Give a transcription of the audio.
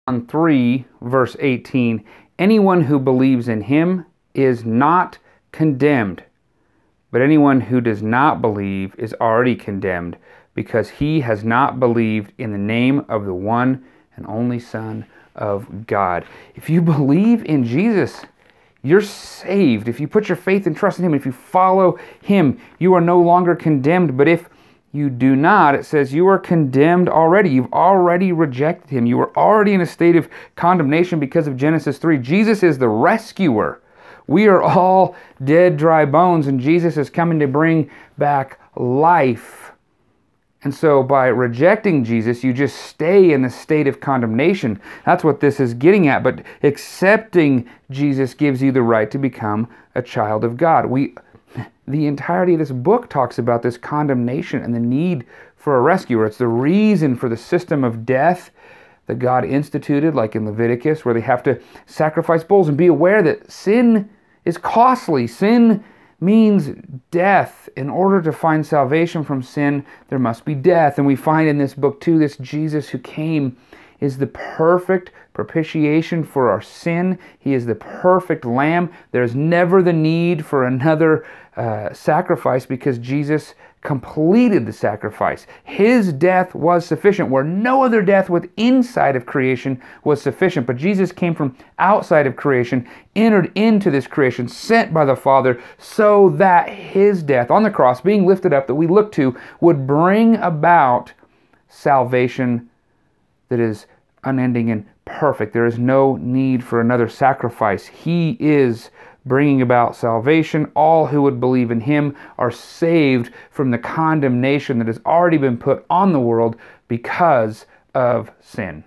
John 3, verse 18, anyone who believes in him is not condemned, but anyone who does not believe is already condemned, because he has not believed in the name of the one and only Son of God. If you believe in Jesus, you're saved. If you put your faith and trust in him, if you follow him, you are no longer condemned. But if you do not, it says you are condemned already. You've already rejected him. You are already in a state of condemnation because of Genesis 3. Jesus is the rescuer. We are all dead, dry bones, and Jesus is coming to bring back life. And so by rejecting Jesus, you just stay in the state of condemnation. That's what this is getting at. But accepting Jesus gives you the right to become a child of God. The entirety of this book talks about this condemnation and the need for a rescuer. It's the reason for the system of death that God instituted, like in Leviticus, where they have to sacrifice bulls. And be aware that sin is costly. Sin means death. In order to find salvation from sin, there must be death. And we find in this book too, this Jesus who came is the perfect propitiation for our sin. He is the perfect lamb. There's never the need for another sacrifice, because Jesus completed the sacrifice. His death was sufficient, where no other death with inside of creation was sufficient. But Jesus came from outside of creation, entered into this creation, sent by the Father, so that his death on the cross, being lifted up, that we look to, would bring about salvation that is unending and perfect. There is no need for another sacrifice. He is bringing about salvation. All who would believe in him are saved from the condemnation that has already been put on the world because of sin.